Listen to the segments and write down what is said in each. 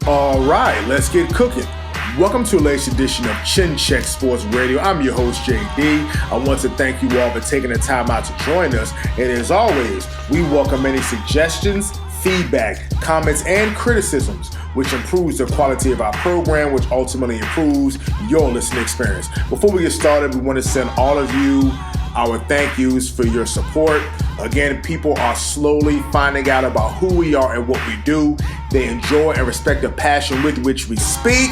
All right, let's get cooking. Welcome to the latest edition of Chin Check Sports Radio. I'm your host, JD. I want to thank you all for taking the time out to join us. And as always, we welcome any suggestions, feedback, comments, and criticisms, which improves the quality of our program, which ultimately improves your listening experience. Before we get started, we want to send all of you our thank yous for your support. Again, people are slowly finding out about who we are and what we do. They enjoy and respect the passion with which we speak.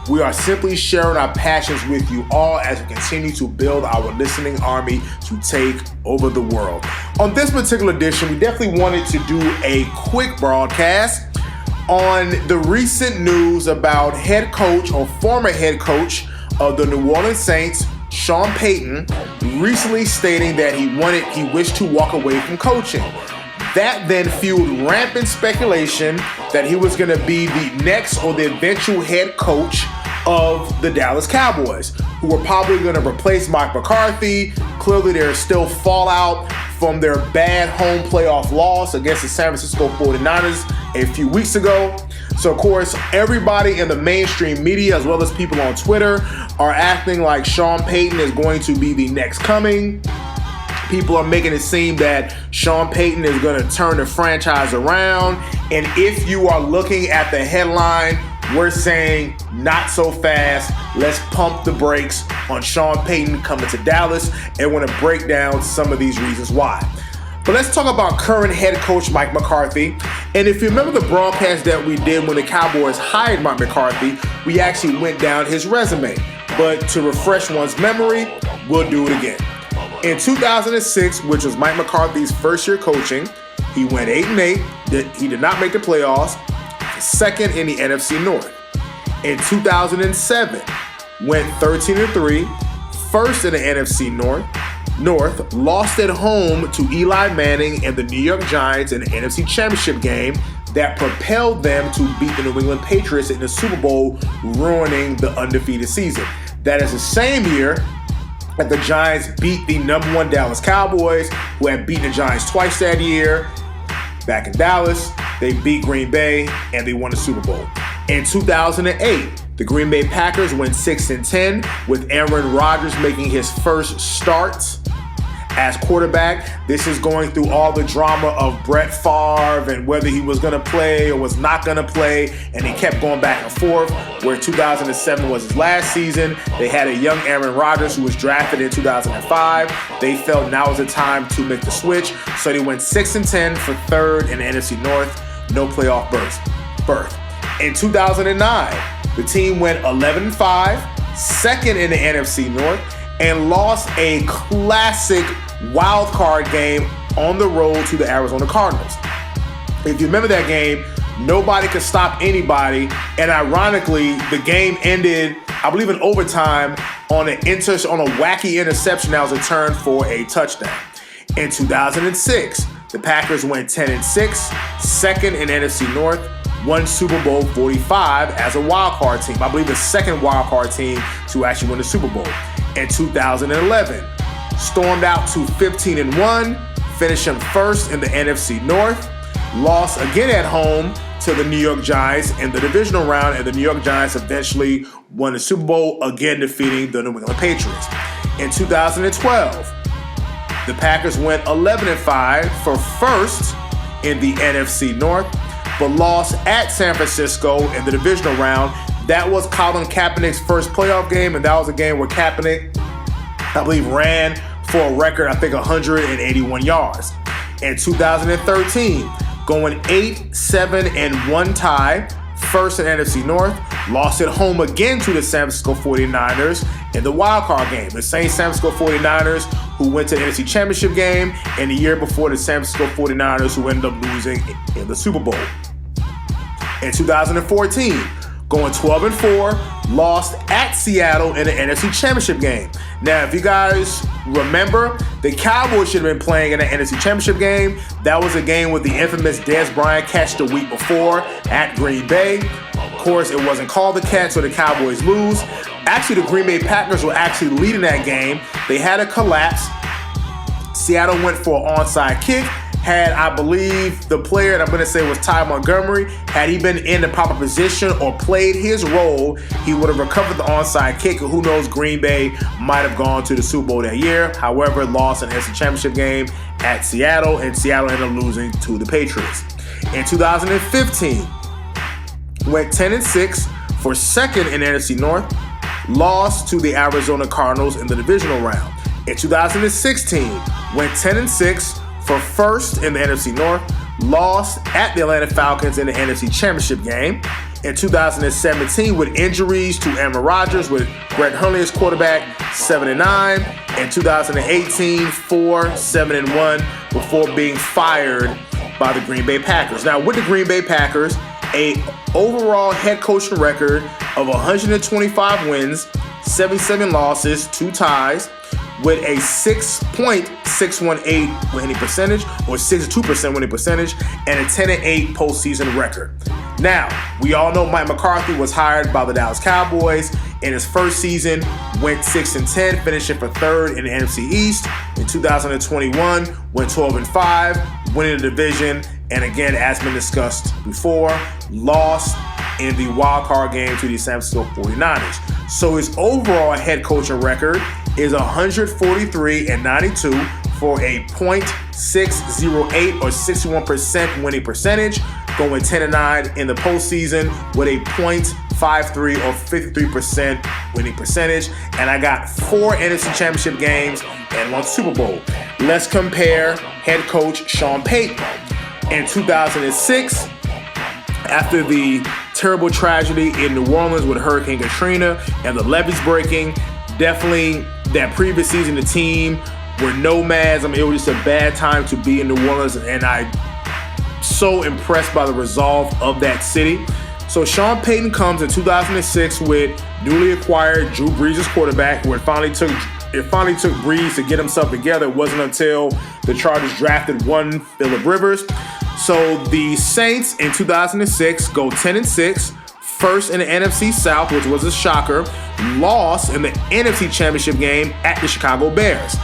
We are simply sharing our passions with you all as we continue to build our listening army to take over the world. On this particular edition, we definitely wanted to do a quick broadcast on the recent news about head coach or former head coach of the New Orleans Saints, Sean Payton, recently stating that he wished to walk away from coaching. That then fueled rampant speculation that he was going to be the next or the eventual head coach of the Dallas Cowboys, who were probably going to replace Mike McCarthy. Clearly, there's still fallout from their bad home playoff loss against the San Francisco 49ers a few weeks ago. So, of course, everybody in the mainstream media, as well as people on Twitter, are acting like Sean Payton is going to be the next coming. People are making it seem that Sean Payton is going to turn the franchise around. And if you are looking at the headline, we're saying not so fast. Let's pump the brakes on Sean Payton coming to Dallas. And want to break down some of these reasons why. But let's talk about current head coach Mike McCarthy. And if you remember the broadcast that we did when the Cowboys hired Mike McCarthy, we actually went down his resume. But to refresh one's memory, we'll do it again. In 2006, which was Mike McCarthy's first year coaching, he went 8-8. He did not make the playoffs. Second in the NFC North. In 2007, went 13-3. First in the NFC North, lost at home to Eli Manning and the New York Giants in the NFC Championship game that propelled them to beat the New England Patriots in the Super Bowl, ruining the undefeated season. That is the same year that the Giants beat the number one Dallas Cowboys, who had beaten the Giants twice that year. Back in Dallas, they beat Green Bay and they won the Super Bowl. In 2008, the Green Bay Packers went 6-10 with Aaron Rodgers making his first start as quarterback. This is going through all the drama of Brett Favre and whether he was going to play or was not going to play, and he kept going back and forth, where 2007 was his last season. They had a young Aaron Rodgers who was drafted in 2005. They felt now was the time to make the switch, so they went 6-10 for third in the NFC North, no playoff berth. In 2009, the team went 11-5, second in the NFC North, and lost a classic wild card game on the road to the Arizona Cardinals. If you remember that game, nobody could stop anybody, and ironically, the game ended, I believe, in overtime on a wacky interception that was returned for a touchdown. In 2006, the Packers went 10-6, second in NFC North, won Super Bowl 45 as a wild card team. I believe the second wild card team to actually win the Super Bowl. In 2011, stormed out to 15-1, finishing first in the NFC North, lost again at home to the New York Giants in the divisional round, and the New York Giants eventually won the Super Bowl, again defeating the New England Patriots. In 2012, the Packers went 11-5 for first in the NFC North, but lost at San Francisco in the divisional round. That was Colin Kaepernick's first playoff game, and that was a game where Kaepernick, I believe, ran for a record, 181 yards. In 2013, going 8-7-1 tie, first in NFC North, lost at home again to the San Francisco 49ers in the wildcard game. The same San Francisco 49ers who went to the NFC Championship game, and the year before the San Francisco 49ers who ended up losing in the Super Bowl. In 2014, going 12-4, lost at Seattle in the NFC Championship game. Now, if you guys remember, the Cowboys should have been playing in the NFC Championship game. That was a game with the infamous Dez Bryant catch the week before at Green Bay. Of course, it wasn't called the catch, so the Cowboys lose. Actually, the Green Bay Packers were actually leading that game. They had a collapse. Seattle went for an onside kick, had, I believe, the player, and I'm going to say was Ty Montgomery, had he been in the proper position or played his role, he would have recovered the onside kick. Who knows, Green Bay might have gone to the Super Bowl that year. However, lost an NFC Championship game at Seattle, and Seattle ended up losing to the Patriots. In 2015, went 10-6 for second in the NFC North, lost to the Arizona Cardinals in the divisional round. In 2016, went 10-6 for first in the NFC North, lost at the Atlanta Falcons in the NFC Championship game. In 2017, with injuries to Aaron Rodgers, with Brett Hundley as quarterback, 7-9. In 2018, 4-7-1 before being fired by the Green Bay Packers. Now, with the Green Bay Packers, a overall head coaching record of 125 wins, 77 losses, 2 ties, with a 6.618 winning percentage, or 62% winning percentage, and a 10-8 postseason record. Now, we all know Mike McCarthy was hired by the Dallas Cowboys. In his first season, went 6-10, finishing for third in the NFC East. In 2021, went 12-5, winning the division, and again, as been discussed before, lost in the wild card game to the San Francisco 49ers. So his overall head coaching record is 143-92 for a .608 or 61% winning percentage, going 10-9 in the postseason with a .53 or 53% winning percentage. And I got 4 NFC Championship games and 1 Super Bowl. Let's compare head coach Sean Payton. In 2006, after the terrible tragedy in New Orleans with Hurricane Katrina and the levees breaking, definitely that previous season the team were nomads. I mean, it was just a bad time to be in New Orleans, and I'm so impressed by the resolve of that city. So Sean Payton comes in 2006 with newly acquired Drew Brees as quarterback, where it finally took Brees to get himself together. It wasn't until the Chargers drafted one Phillip Rivers. So the Saints in 2006 go 10-6, first in the NFC South, which was a shocker, lost in the NFC Championship game at the Chicago Bears.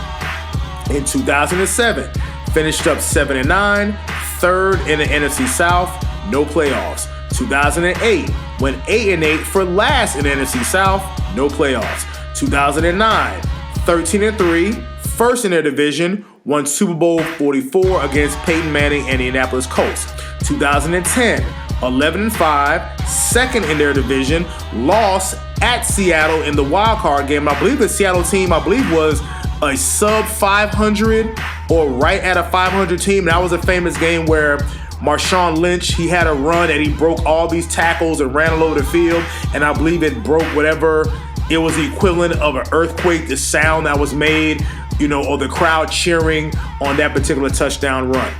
In 2007, finished up 7-9, third in the NFC South, no playoffs. 2008, went 8-8 for last in the NFC South, no playoffs. 2009, 13-3, first in their division, won Super Bowl 44 against Peyton Manning and the Indianapolis Colts. 2010, 11-5, second in their division, lost at Seattle in the wild card game. I believe the Seattle team, was a sub 500 or right at a 500 team. And that was a famous game where Marshawn Lynch, he had a run and he broke all these tackles and ran all over the field. And I believe it broke whatever, it was the equivalent of an earthquake, the sound that was made, or the crowd cheering on that particular touchdown run.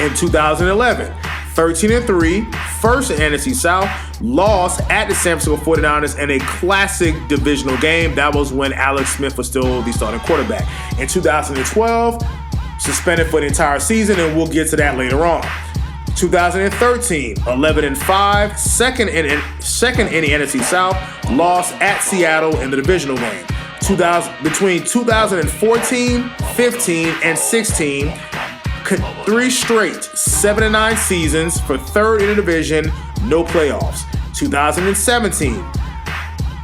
In 2011, 13-3, first in NFC South, lost at the San Francisco 49ers in a classic divisional game. That was when Alex Smith was still the starting quarterback. In 2012, suspended for the entire season, and we'll get to that later on. 2013, 11-5, second in the NFC South, lost at Seattle in the divisional game. Between 2014, 15, and 16, 3 straight 7-9 seasons for third in the division, no playoffs. 2017,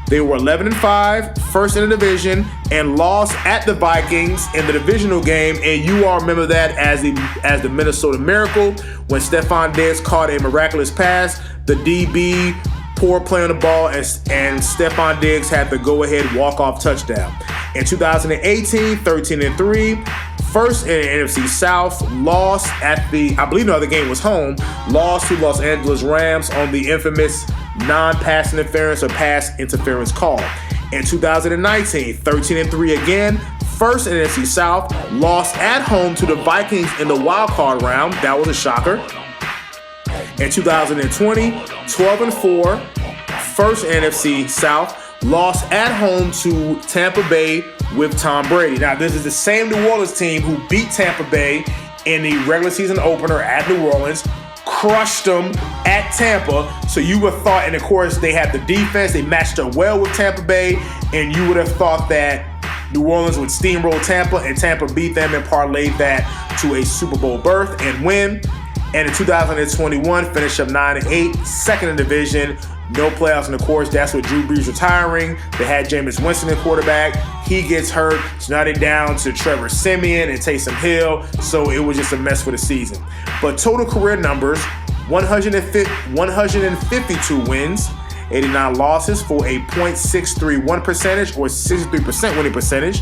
they were 11-5, first in the division, and lost at the Vikings in the divisional game. And you all remember that as the Minnesota Miracle, when Stephon Diggs caught a miraculous pass. The DB poor play on the ball, and Stephon Diggs had the go-ahead walk-off touchdown. In 2018, 13-3, first in the NFC South, lost at I believe the other game was home, lost to Los Angeles Rams on the infamous non-pass interference or pass interference call. In 2019, 13-3 again, first in the NFC South, lost at home to the Vikings in the wild card round. That was a shocker. In 2020, 12-4, first NFC South, lost at home to Tampa Bay with Tom Brady. Now, this is the same New Orleans team who beat Tampa Bay in the regular season opener at New Orleans, crushed them at Tampa. So you would have thought, and of course, they had the defense, they matched up well with Tampa Bay, and you would have thought that New Orleans would steamroll Tampa, and Tampa beat them and parlayed that to a Super Bowl berth and win. And in 2021, finished up 9-8, second in the division. No playoffs, and of course, that's with Drew Brees retiring. They had Jameis Winston at quarterback. He gets hurt, so now they're down to Trevor Siemian and Taysom Hill. So it was just a mess for the season. But total career numbers, 152 wins, 89 losses for a .631 percentage or 63% winning percentage.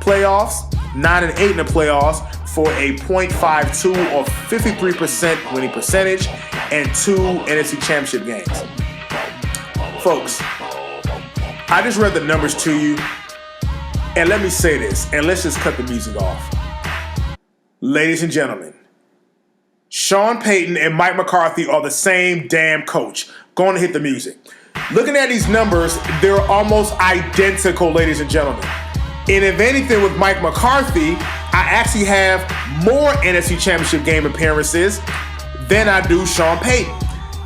Playoffs, 9-8 in the playoffs for a .52 or 53% winning percentage, and 2 NFC Championship games. Folks, I just read the numbers to you, and let me say this, and let's just cut the music off. Ladies and gentlemen, Sean Payton and Mike McCarthy are the same damn coach. Going to hit the music. Looking at these numbers, they're almost identical, ladies and gentlemen. And if anything, with Mike McCarthy, I actually have more NFC Championship game appearances than I do Sean Payton.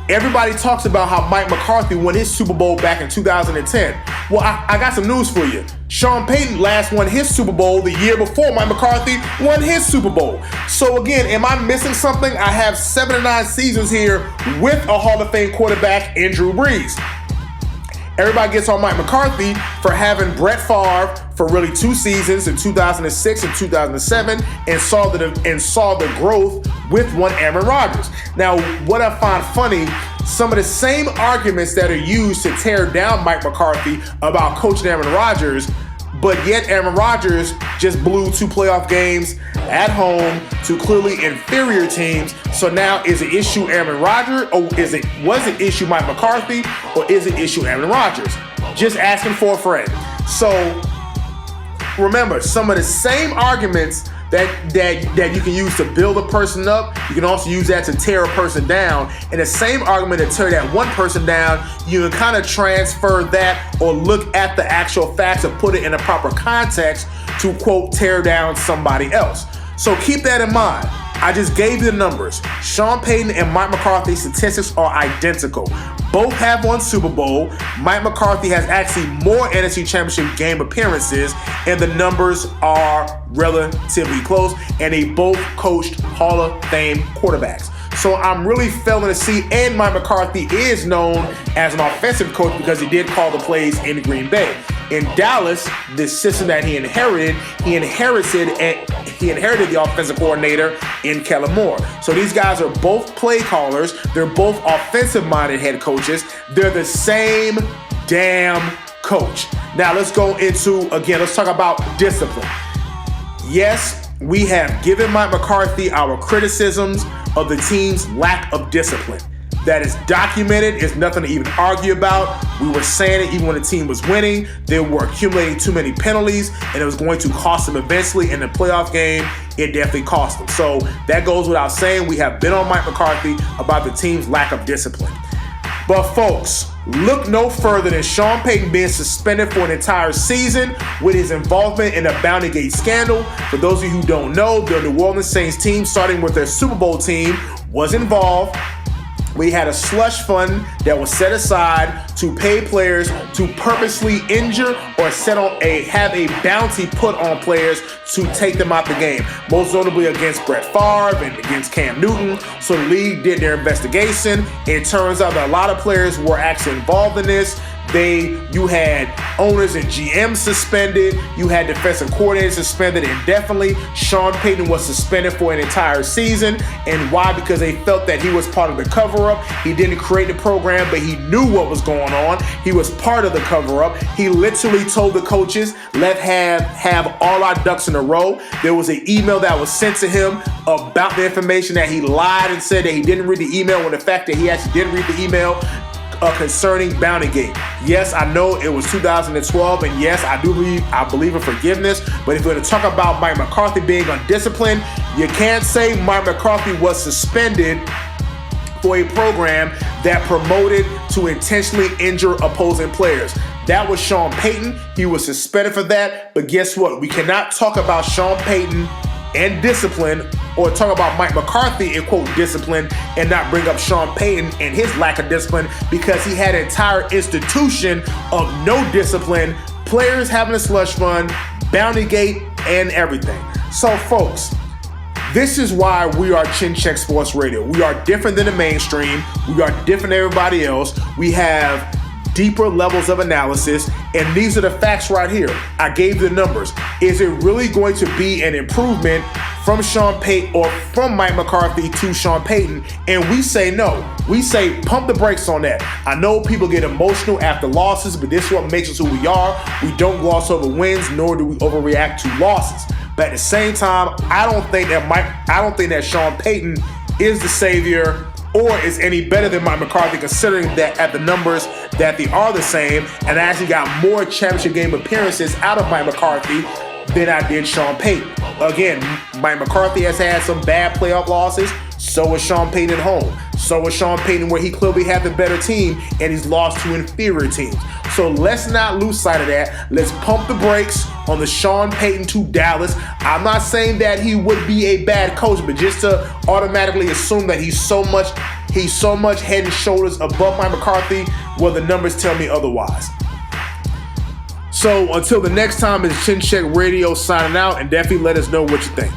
Everybody talks about how Mike McCarthy won his Super Bowl back in 2010. Well, I got some news for you. Sean Payton last won his Super Bowl the year before Mike McCarthy won his Super Bowl. So again, am I missing something? I have 7 to 9 seasons here with a Hall of Fame quarterback in Drew Brees. Everybody gets on Mike McCarthy for having Brett Favre for really 2 seasons in 2006 and 2007, and saw the growth with one Aaron Rodgers. Now, what I find funny, some of the same arguments that are used to tear down Mike McCarthy about coaching Aaron Rodgers, but yet Aaron Rodgers just blew 2 playoff games at home to clearly inferior teams. So now, is it issue Aaron Rodgers, or was it issue Mike McCarthy, or is it issue Aaron Rodgers? Just asking for a friend. So remember, some of the same arguments that you can use to build a person up, you can also use that to tear a person down. And the same argument to tear that one person down, you can kind of transfer that or look at the actual facts and put it in a proper context to, quote, tear down somebody else. So keep that in mind. I just gave you the numbers. Sean Payton and Mike McCarthy's statistics are identical. Both have won Super Bowl. Mike McCarthy has actually more NFC Championship game appearances, and the numbers are relatively close, and they both coached Hall of Fame quarterbacks. So I'm really failing to see, and Mike McCarthy is known as an offensive coach because he did call the plays in Green Bay. In Dallas, the system that he inherited the offensive coordinator in Kellen Moore. So these guys are both play callers. They're both offensive-minded head coaches. They're the same damn coach. Now let's go into, again, let's talk about discipline. Yes, we have given Mike McCarthy our criticisms of the team's lack of discipline. That is documented. It's nothing to even argue about. We were saying it even when the team was winning. They were accumulating too many penalties, and it was going to cost them eventually in the playoff game. It definitely cost them. So that goes without saying. We have been on Mike McCarthy about the team's lack of discipline. But folks, look no further than Sean Payton being suspended for an entire season with his involvement in the Bountygate scandal. For those of you who don't know, the New Orleans Saints team, starting with their Super Bowl team, was involved. We had a slush fund that was set aside to pay players to purposely injure or have a bounty put on players to take them out the game. Most notably against Brett Favre and against Cam Newton. So the league did their investigation. It turns out that a lot of players were actually involved in this. You had owners and GMs suspended. You had defensive coordinators suspended indefinitely. Sean Payton was suspended for an entire season. And why? Because they felt that he was part of the cover-up. He didn't create the program, but he knew what was going on. He was part of the cover-up. He literally told the coaches, let's have all our ducks in a row. There was an email that was sent to him about the information that he lied and said that he didn't read the email, when the fact that he actually did read the email concerning Bountygate. Yes, I know it was 2012, and yes, I believe in forgiveness. But if we're going to talk about Mike McCarthy being undisciplined, you can't say Mike McCarthy was suspended for a program that promoted to intentionally injure opposing players. That was Sean Payton. He was suspended for that. But guess what? We cannot talk about Sean Payton and discipline, or talk about Mike McCarthy and quote discipline, and not bring up Sean Payton and his lack of discipline, because he had an entire institution of no discipline, players having a slush fund, Bountygate, and everything. So, folks, this is why we are Chin Check Sports Radio. We are different than the mainstream. We are different than everybody else. We have deeper levels of analysis, and these are the facts right here. I gave the numbers. Is it really going to be an improvement from Sean Payton or from Mike McCarthy to Sean Payton? And we say no. We say pump the brakes on that. I know people get emotional after losses, but this is what makes us who we are. We don't gloss over wins, nor do we overreact to losses. But at the same time, I don't think that Sean Payton is the savior or is any better than Mike McCarthy, considering that at the numbers that they are the same, and I actually got more championship game appearances out of Mike McCarthy than I did Sean Payton. Again, Mike McCarthy has had some bad playoff losses. So was Sean Payton at home. So was Sean Payton, where he clearly had the better team and he's lost to inferior teams. So let's not lose sight of that. Let's pump the brakes on the Sean Payton to Dallas. I'm not saying that he would be a bad coach, but just to automatically assume that he's so much head and shoulders above Mike McCarthy, well, the numbers tell me otherwise. So until the next time, it's Chin Check Radio signing out, and definitely let us know what you think.